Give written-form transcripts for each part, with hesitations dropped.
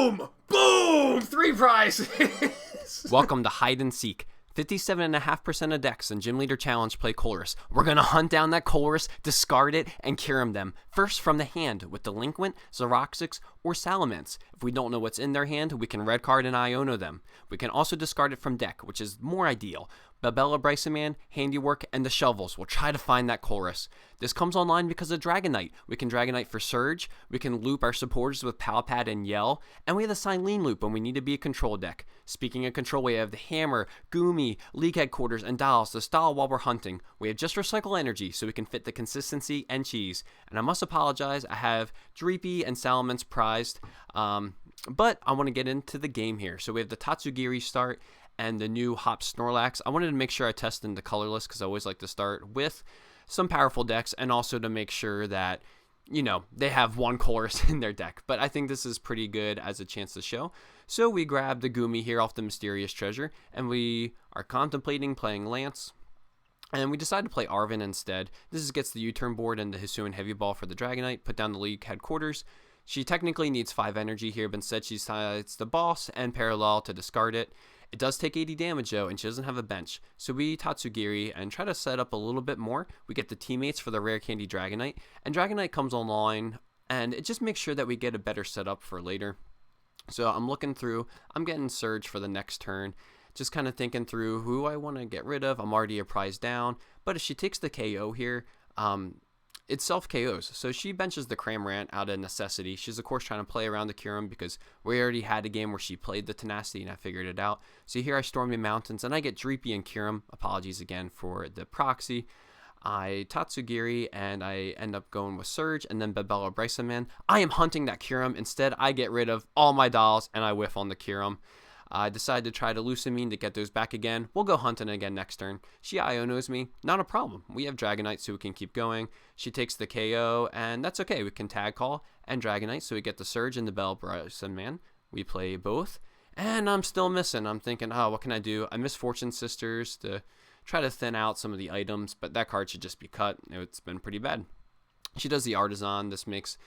Boom! Boom! 3 prizes! Welcome to Hide and Seek. 57.5% of decks in Gym Leader Challenge play Colress. We're going to hunt down that Colress, discard it, and KYUREM them. First from the hand with Delinquent, Xeroxix, or Salamence. If we don't know what's in their hand, we can red card and Iono them. We can also discard it from deck, which is more ideal. Babella Bryson, Handiwork, and the Shovels will try to find that Colress. This comes online because of Dragonite. We can Dragonite for Surge, we can loop our supporters with Palpad and Yell, and we have the Silene loop when we need to be a control deck. Speaking of control, we have the Hammer, Goomy, League Headquarters, and Dolls to stall while we're hunting. We have just Recycle Energy so we can fit the consistency and cheese. And I must apologize, I have Dreepy and Salamence prized, but I want to get into the game here. So we have the Tatsugiri start and the new Hop Snorlax. I wanted to make sure I tested the colorless because I always like to start with some powerful decks and also to make sure that, you know, they have one Colress in their deck. But I think this is pretty good as a chance to show. So we grab the Goomy here off the Mysterious Treasure and we are contemplating playing Lance. And we decided to play Arven instead. This gets the U-turn board and the Hisuian Heavy Ball for the Dragonite. Put down the League Headquarters. She technically needs 5 energy here, but instead she decides the Boss and Parallel to discard it. It does take 80 damage though, and she doesn't have a bench. So we Tatsugiri and try to set up a little bit more. We get the teammates for the Rare Candy Dragonite, and Dragonite comes online, and it just makes sure that we get a better setup for later. So I'm looking through, I'm getting Surge for the next turn, just kind of thinking through who I want to get rid of. I'm already a prize down, but if she takes the KO here, it self-KOs. So she benches the Cramorant out of necessity. She's, of course, trying to play around the KYUREM because we already had a game where she played the Tenacity and I figured it out. So here I Stormy Mountains and I get Dreepy and KYUREM. Apologies again for the proxy. I Tatsugiri and I end up going with Surge and then Babella Bryson. I am hunting that KYUREM. Instead, I get rid of all my dolls and I whiff on the KYUREM. I decide to try to Lucamine to get those back again. We'll go hunting again next turn. She Ionos me. Not a problem. We have Dragonite so we can keep going. She takes the KO and that's okay. We can tag call and Dragonite so we get the Surge and the Bell Bryson. We play both and I'm still missing. I'm thinking, oh, what can I do? I miss Fortune Sisters to try to thin out some of the items, but that card should just be cut. It's been pretty bad. She does the Artisan. This makes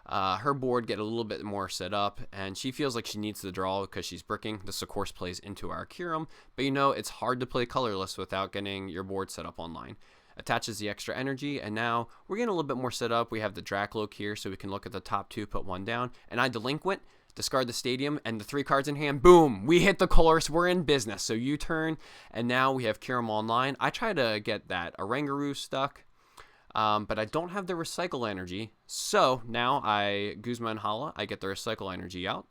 her board get a little bit more set up, and she feels like she needs the draw because she's bricking. This, of course, plays into our KYUREM, but you know, it's hard to play colorless without getting your board set up online. Attaches the extra energy, and now we're getting a little bit more set up. We have the Dracloak here, so we can look at the top 2, put 1 down, and I Delinquent, discard the Stadium, and the 3 cards in hand, boom, we hit the Colress, we're in business. So U-turn, and now we have KYUREM online. I try to get that Oranguru stuck, but I don't have the Recycle Energy, so now I Guzma and Hala, I get the Recycle Energy out,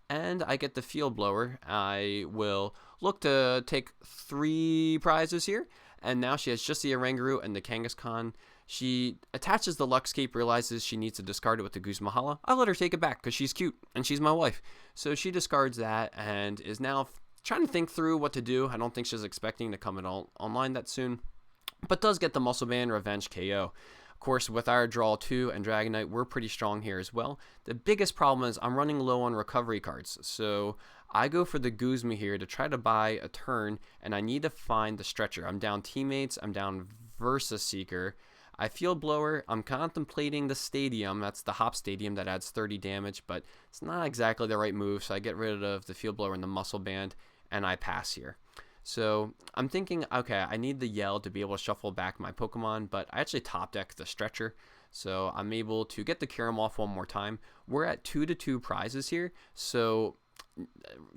and I get the Field Blower. I will look to take 3 prizes here, and now she has just the Oranguru and the Kangaskhan. She attaches the Luxcape, realizes she needs to discard it with the Guzma Hala. I let her take it back because she's cute, and she's my wife. So she discards that, and is now trying to think through what to do. I don't think she's expecting to come online that soon, but does get the Muscle Band Revenge KO. Of course, with our Draw 2 and Dragonite, we're pretty strong here as well. The biggest problem is I'm running low on recovery cards, so I go for the Guzma here to try to buy a turn, and I need to find the Stretcher. I'm down Teammates, I'm down Versa Seeker. I Field Blower, I'm contemplating the Stadium. That's the Hop Stadium that adds 30 damage, but it's not exactly the right move, so I get rid of the Field Blower and the Muscle Band, and I pass here. So I'm thinking, okay, I need the Yell to be able to shuffle back my Pokemon, but I actually top deck the Stretcher, so I'm able to get the KYUREM off one more time. We're at 2-2 prizes here, so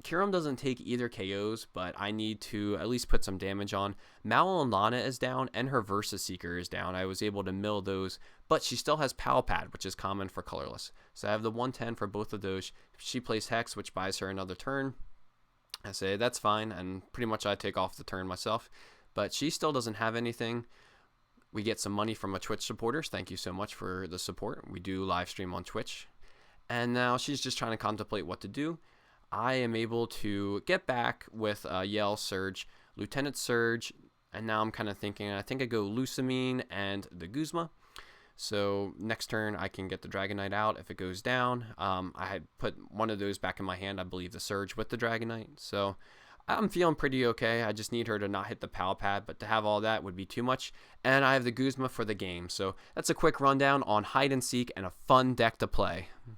KYUREM doesn't take either KOs, but I need to at least put some damage on. Malilana is down, and her Versa Seeker is down. I was able to mill those, but she still has Palpad, which is common for colorless. So I have the 110 for both of those. She plays Hex, which buys her another turn. I say that's fine, and pretty much I take off the turn myself, but she still doesn't have anything. We get some money from a Twitch supporters. Thank you so much for the support. We do live stream on Twitch, and now she's just trying to contemplate what to do. I am able to get back with Yell, Surge, Lieutenant Surge, and now I'm kind of thinking, I think I go Lucamine and the Guzma. So next turn I can get the Dragonite out if it goes down. I had put one of those back in my hand, I believe the Surge with the Dragonite. So I'm feeling pretty okay. I just need her to not hit the Palpad, but to have all that would be too much. And I have the Guzma for the game. So that's a quick rundown on Hide and Seek and a fun deck to play.